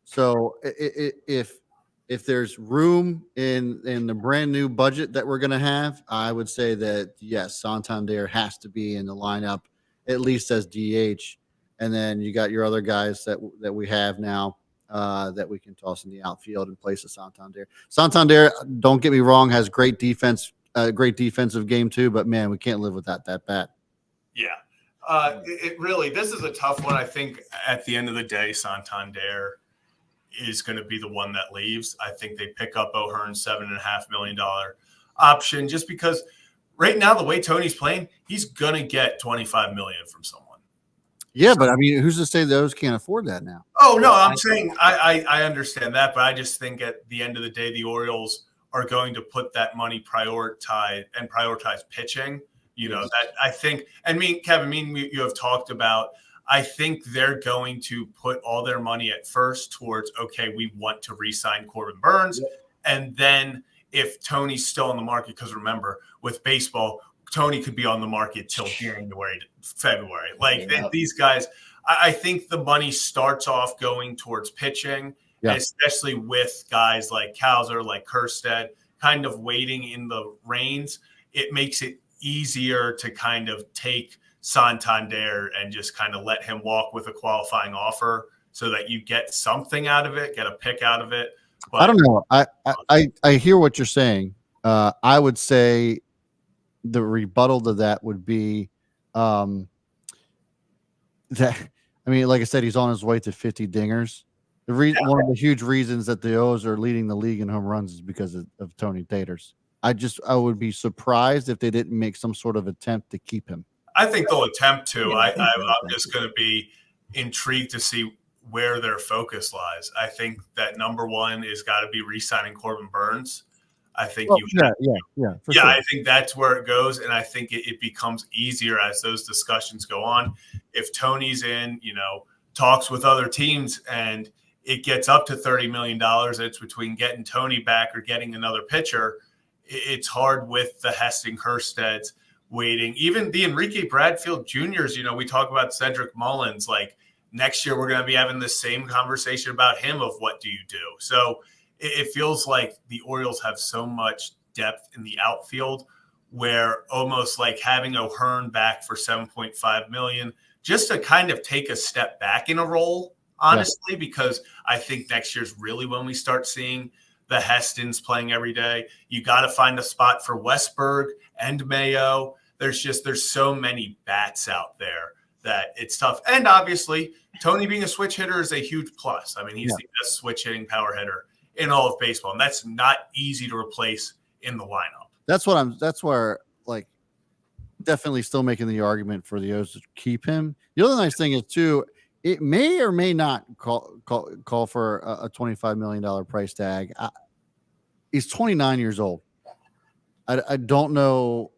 So if there's room in the brand new budget that we're going to have, I would say that yes, Santander has to be in the lineup at least as DH, and then you got your other guys that we have now. That we can toss in the outfield in place of Santander. Santander, don't get me wrong, has great defense, great defensive game too. But man, we can't live without that bat. Yeah, it really. This is a tough one. I think at the end of the day, Santander is going to be the one that leaves. I think they pick up O'Hearn's $7.5 million option just because right now the way Tony's playing, he's going to get $25 million from someone. Yeah, but I mean, who's to say those can't afford that now? Oh, no, I'm saying I understand that, but I just think at the end of the day, the Orioles are going to put that money prioritize pitching. You know, that I think, and Kevin, you have talked about, I think they're going to put all their money at first towards, okay, we want to re-sign Corbin Burns. Yep. And then if Tony's still on the market, because remember, with baseball, Tony could be on the market till January, February. These guys, I think the money starts off going towards pitching, especially with guys like Cowser, like Kjerstad, kind of waiting in the reins. It makes it easier to kind of take Santander and just kind of let him walk with a qualifying offer so that you get something out of it, get a pick out of it. But, I don't know. I hear what you're saying. I would say the rebuttal to that would be that, I mean, like I said, he's on his way to 50 dingers. One of the huge reasons that the O's are leading the league in home runs is because of Tony Taters. I would be surprised if they didn't make some sort of attempt to keep him. I think they'll attempt to. I'm just going to be intrigued to see where their focus lies. I think that number one is got to be re-signing Corbin Burns. I think sure. I think that's where it goes, and I think it becomes easier as those discussions go on. If Tony's in, talks with other teams, and it gets up to $30 million, it's between getting Tony back or getting another pitcher. It's hard with the Heston Kjerstads waiting. Even the Enrique Bradfield Juniors. We talk about Cedric Mullins. Like next year, we're going to be having the same conversation about him of what do you do. So it feels like the Orioles have so much depth in the outfield where almost like having O'Hearn back for $7.5 million just to kind of take a step back in a role, honestly, because I think next year's really when we start seeing the Hestons playing every day. You got to find a spot for Westberg and Mayo. There's so many bats out there that it's tough. And obviously, Tony being a switch hitter is a huge plus. I mean, he's the best switch hitting power hitter in all of baseball, and that's not easy to replace in the lineup. That's where definitely still making the argument for the O's to keep him. The other nice thing is too, it may or may not call for a $25 million price tag. He's 29 years old. I don't know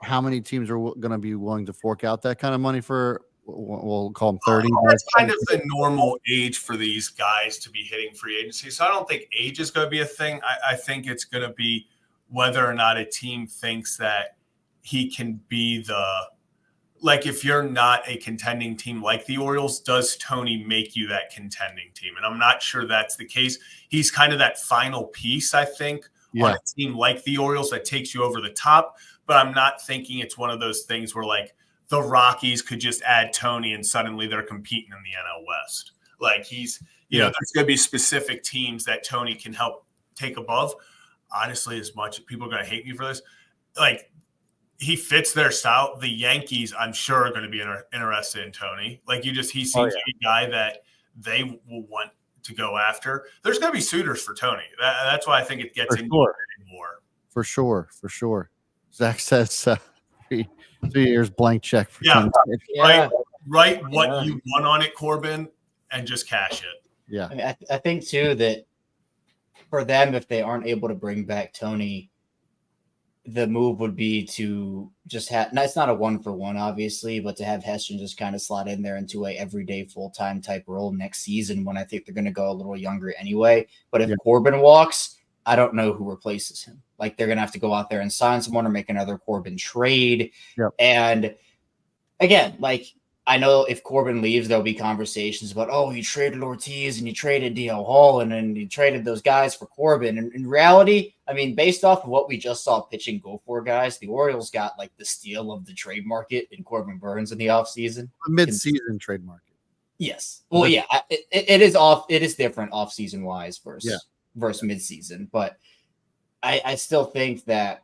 how many teams are going to be willing to fork out that kind of money for. We'll call him 30. That's kind of the normal age for these guys to be hitting free agency. So I don't think age is going to be a thing. I think it's going to be whether or not a team thinks that he can be if you're not a contending team like the Orioles, does Tony make you that contending team? And I'm not sure that's the case. He's kind of that final piece, I think, on a team like the Orioles that takes you over the top. But I'm not thinking it's one of those things where the Rockies could just add Tony and suddenly they're competing in the NL West. There's going to be specific teams that Tony can help take above. Honestly, as much people are going to hate me for this, he fits their style. The Yankees, I'm sure, are going to be interested in Tony. He seems to be a guy that they will want to go after, there's going to be suitors for Tony. That's why I think it gets For into sure. it more. For sure. Zach says 3 years blank check for Yeah. Tony. Yeah. Write what you want on it, Corbin, and just cash it. Yeah. I mean, I think too that for them, if they aren't able to bring back Tony, the move would be to just have. It's not a 1-for-1, obviously, but to have Heston just kind of slot in there into a everyday full-time type role next season when I think they're going to go a little younger anyway. But if Corbin walks, I don't know who replaces him. Like they're going to have to go out there and sign someone or make another Corbin trade. Yep. And again, like I know if Corbin leaves, there'll be conversations about, oh, you traded Ortiz and you traded DL Hall and then you traded those guys for Corbin. And in reality, I mean, based off of what we just saw pitching go for, guys, the Orioles got like the steal of the trade market in Corbin Burns in the offseason. A mid-season trade market. Yes. Well, yeah, it is off. It is different off-season wise versus mid-season. But I still think that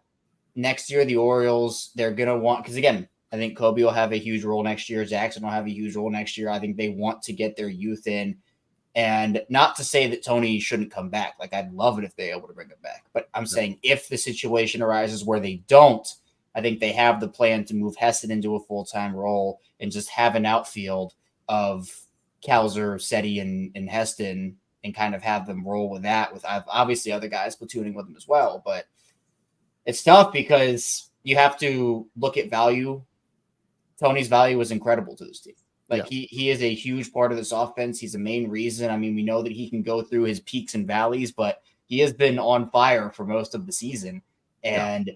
next year, the Orioles, they're going to want, because again, I think Coby will have a huge role next year. Jackson will have a huge role next year. I think they want to get their youth in. And not to say that Tony shouldn't come back. Like, I'd love it if they're able to bring him back. But I'm saying if the situation arises where they don't, I think they have the plan to move Heston into a full-time role and just have an outfield of Cowser, Seti, and Heston and kind of have them roll with that with obviously other guys platooning with them as well. But it's tough because you have to look at value. Tony's value is incredible to this team. Like he is a huge part of this offense. He's the main reason. I mean, we know that he can go through his peaks and valleys, but he has been on fire for most of the season. And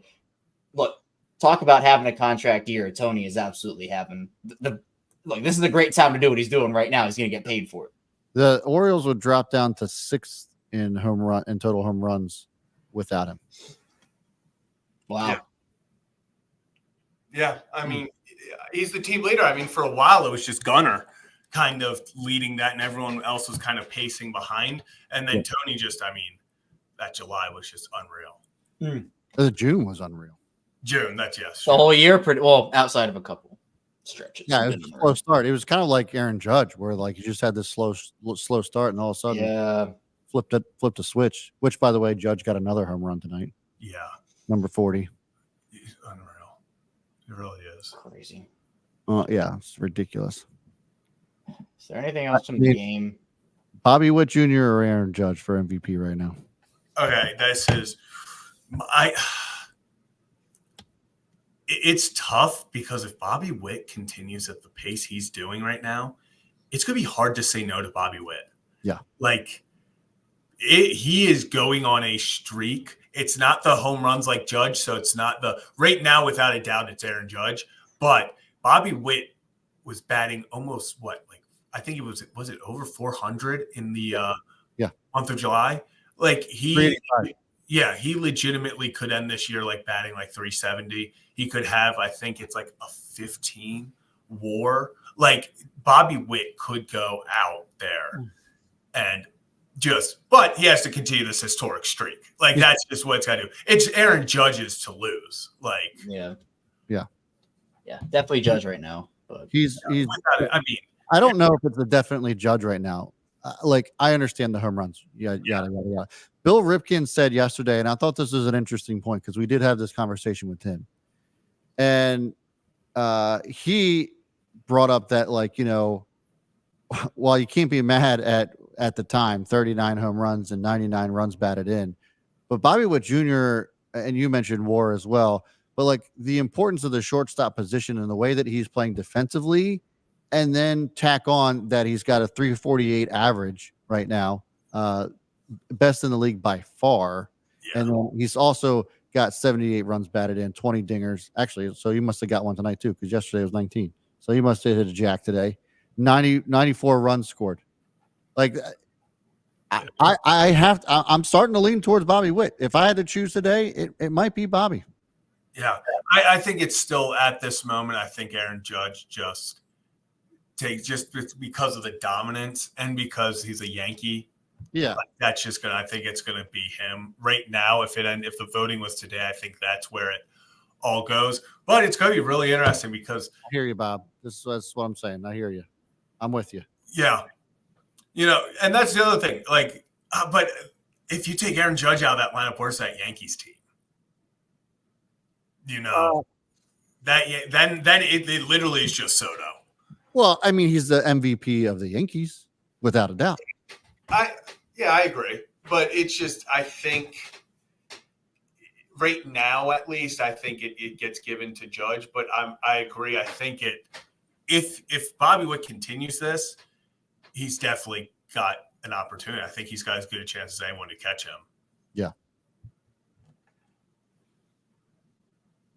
look, talk about having a contract year. Tony is absolutely having look, this is a great time to do what he's doing right now. He's going to get paid for it. The Orioles would drop down to 6th in total home runs without him. Wow. Yeah. I mean, he's the team leader. I mean, for a while, it was just Gunnar kind of leading that, and everyone else was kind of pacing behind. And then Tony just, I mean, that July was just unreal. The June was unreal. June, that's yes. The whole year, pretty well, outside of a couple stretches. Yeah, it was a slow start. It was kind of like Aaron Judge, where like you just had this slow start, and all of a sudden, flipped a switch. Which, by the way, Judge got another home run tonight. Yeah, number 40. He's unreal. It really is crazy. Yeah, it's ridiculous. Is there anything else from the game? Bobby Witt Jr. or Aaron Judge for MVP right now? Okay, this is it's tough because if Bobby Witt continues at the pace he's doing right now, it's going to be hard to say no to Bobby Witt. Yeah. Like he is going on a streak. It's not the home runs like Judge. So it's not right now, without a doubt, it's Aaron Judge, but Bobby Witt was batting almost I think it was it over 400 in the month of July? Like he legitimately could end this year like batting like 370. He could have, I think it's like a 15 WAR. Like Bobby Witt could go out there and but he has to continue this historic streak. Like that's just what it's got to do. It's Aaron Judge's to lose. Like definitely Judge right now. But he's. I mean, I don't know if it's a definitely Judge right now. Like I understand the home runs. Yeah. Bill Ripken said yesterday, and I thought this was an interesting point because we did have this conversation with him, and he brought up that while you can't be mad at the time 39 home runs and 99 runs batted in, but Bobby Witt Jr. and you mentioned WAR as well, but like the importance of the shortstop position and the way that he's playing defensively. And then tack on that he's got a 348 average right now, best in the league by far. Yeah. And then he's also got 78 runs batted in, 20 dingers. Actually, so he must have got one tonight too, because yesterday was 19. So he must have hit a jack today. 94 runs scored. Like I'm starting to lean towards Bobby Witt. If I had to choose today, it might be Bobby. Yeah, I think it's still at this moment. I think Aaron Judge just because of the dominance and because he's a Yankee. Yeah, that's just I think it's gonna be him right now. If the voting was today, I think that's where it all goes. But it's gonna be really interesting because I hear you, Bob. That's what I'm saying. I hear you. I'm with you. Yeah. And that's the other thing. Like, but if you take Aaron Judge out of that lineup, where's that Yankees team? Then it literally is just Soto. Well, I mean, he's the MVP of the Yankees, without a doubt. I agree. But it's just, I think right now, at least, I think it gets given to Judge. But I agree. I think if Bobby Witt continues this, he's definitely got an opportunity. I think he's got as good a chance as anyone to catch him. Yeah.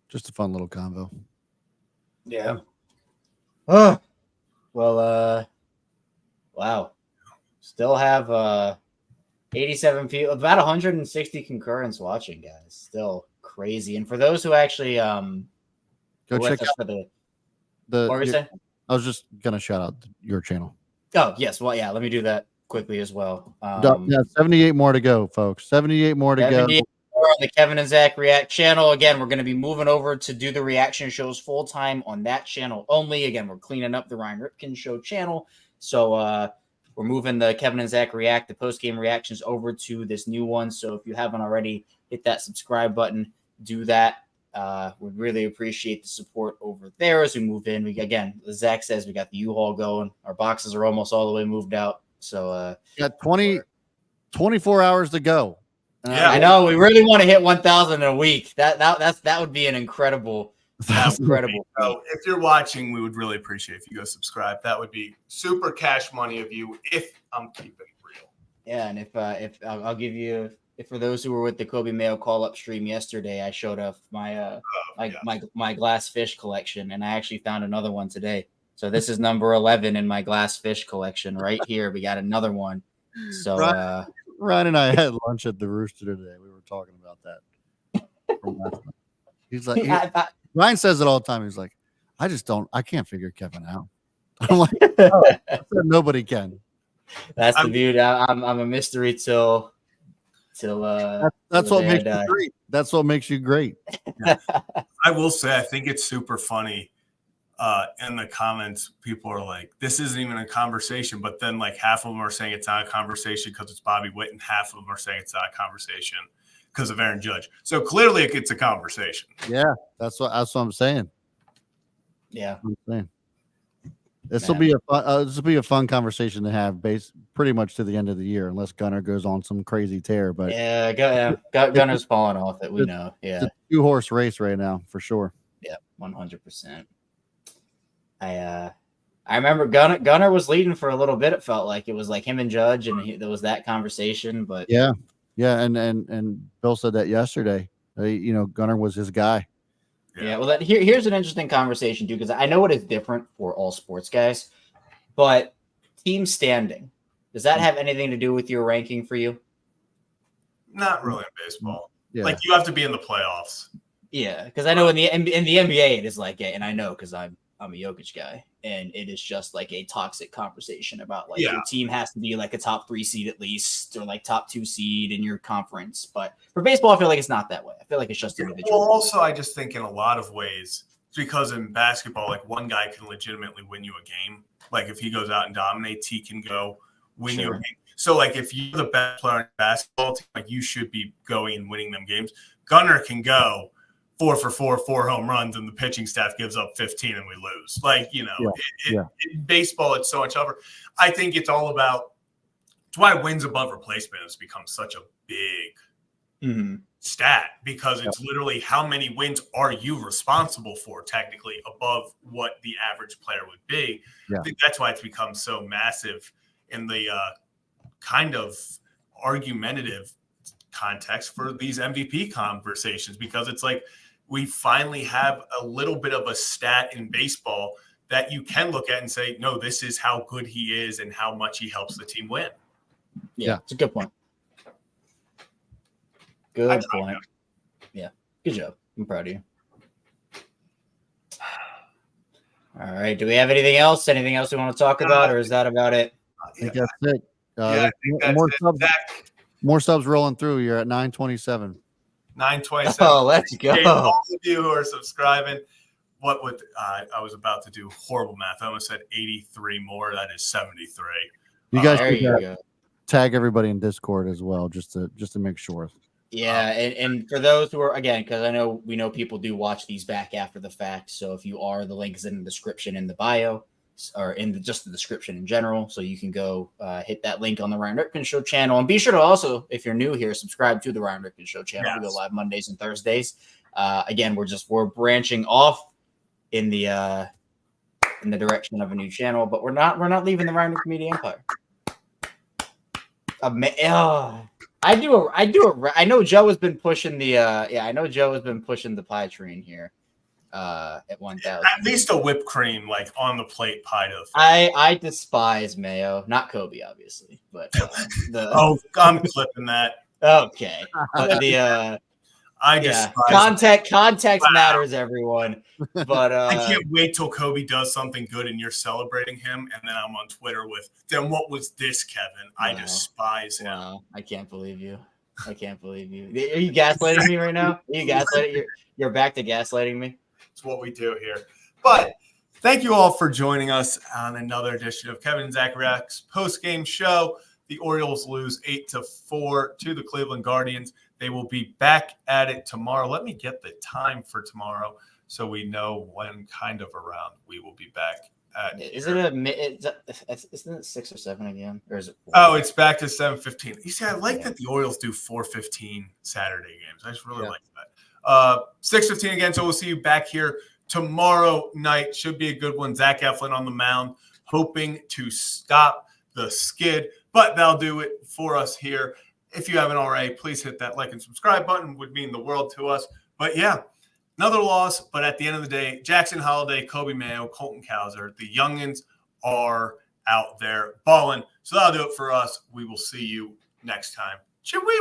Just a fun little convo. Yeah. Oh, well, wow. Still have 87 people, about 160 concurrents watching, guys. Still crazy. And for those who actually go check out for the what were you saying? I was just gonna shout out your channel. Oh yes, well yeah, let me do that quickly as well. 78 more to go, folks. 78 more to go. On the Kevin and Zach React channel. Again, we're going to be moving over to do the reaction shows full time on that channel only. Again, we're cleaning up the Ryan Ripken Show channel. So we're moving the Kevin and Zach React, the post-game reactions over to this new one. So if you haven't already, hit that subscribe button, do that. We'd really appreciate the support over there as we move in. Again, as Zach says, we got the U-Haul going. Our boxes are almost all the way moved out. So got 24 hours to go. Yeah, I know. We really want to hit 1,000 in a week. That would be an incredible. Incredible. So if you're watching, we would really appreciate if you go subscribe. That would be super cash money of you if I'm keeping it real. Yeah, and if I'll give you, if for those who were with the Coby Mayo call up stream yesterday, I showed off my my glass fish collection, and I actually found another one today. So this is number 11 in my glass fish collection right here. We got another one. So Ryan and I had lunch at the Rooster today. We were talking about that. He's like, Ryan says it all the time. He's like, I can't figure Kevin out. I'm like, nobody can. That's the beauty. I'm a mystery till that's what makes you great. That's what makes you great. I will say, I think it's super funny. In the comments, people are like, this isn't even a conversation, but then like half of them are saying it's not a conversation because it's Bobby Witt, and half of them are saying it's not a conversation because of Aaron Judge. So clearly it's a conversation. Yeah, that's what I'm saying. Yeah, I'm saying. This will be a fun conversation to have pretty much to the end of the year, unless Gunnar goes on some crazy tear. But Gunnar's falling off it. We know. Yeah, it's a 2-horse race right now for sure. Yeah, 100%. I remember Gunnar was leading for a little bit. It felt like it was like him and Judge, and there was that conversation. But yeah, and Bill said that yesterday. Gunnar was his guy. Yeah, well, here's an interesting conversation too, because I know it is different for all sports guys, but team standing, does that have anything to do with your ranking for you? Not really in baseball. Yeah. Like you have to be in the playoffs. Yeah, because I know in the NBA it is like, and I know because I'm a Jokic guy, and it is just like a toxic conversation about like your team has to be like a top 3 seed at least, or like top 2 seed in your conference. But for baseball, I feel like it's not that way. I feel like it's just individual. Well, also, I just think in a lot of ways, because in basketball, like one guy can legitimately win you a game. Like if he goes out and dominates, he can go win you a game. So like if you're the best player in basketball team, like you should be going and winning them games. Gunnar can go 4 for 4, 4 home runs, and the pitching staff gives up 15 and we lose. Like, in baseball, it's so much over. I think it's all about – it's why wins above replacement has become such a big stat, because it's literally how many wins are you responsible for technically above what the average player would be. Yeah. I think that's why it's become so massive in the kind of argumentative context for these MVP conversations, because it's like – we finally have a little bit of a stat in baseball that you can look at and say, no, this is how good he is and how much he helps the team win. Yeah, it's a good point. Good point. Yeah, good job. I'm proud of you. All right. Do we have anything else? Anything else we want to talk about, or is that about it? I think that's it. I think that's more subs rolling through. You're at 927. 927. Oh, let's go. Hey, all of you who are subscribing, what would I was about to do horrible math. I almost said 83 more. That is 73. You guys There should you go. tag everybody in Discord as well, just to make sure. Yeah, and for those who are, again, because we know people do watch these back after the fact. So if you are, the link is in the description in the bio, or in just the description in general. So you can go hit that link on the Ryan Ripken Show channel, and be sure to also, if you're new here, subscribe to the Ryan Ripken Show channel. We go live Mondays and Thursdays. Again, we're branching off in the direction of a new channel, but we're not leaving the Ryan Ripken Media Empire. I know Joe has been pushing the pie train here at 1,000. At least a whipped cream, like on the plate pie dough. I despise Mayo, not Coby, obviously, but I'm clipping that. Okay, but I despise context matters, everyone. But I can't wait till Coby does something good and you're celebrating him, and then I'm on Twitter with, then what was this, Kevin? I despise him. Wow, I can't believe you. Are you gaslighting me right now? You're back to gaslighting me. It's what we do here. But thank you all for joining us on another edition of Kevin and Zachariah's post-game show. The Orioles lose 8-4 to the Cleveland Guardians. They will be back at it tomorrow. Let me get the time for tomorrow so we know when kind of around we will be back at. Isn't it 6 or 7 again? Or is it 4? Oh, it's back to 7:15. You see, I like that the Orioles do 4:15 Saturday games. I just really like that. 6:15 again, so we'll see you back here tomorrow night. Should be a good one. Zach Eflin on the mound, hoping to stop the skid, but that'll do it for us here. If you haven't already, please hit that like and subscribe button. Would mean the world to us. But yeah, another loss. But at the end of the day, Jackson, Holliday, Coby Mayo, Colton Cowser, the youngins are out there balling. So that'll do it for us. We will see you next time. Chewie.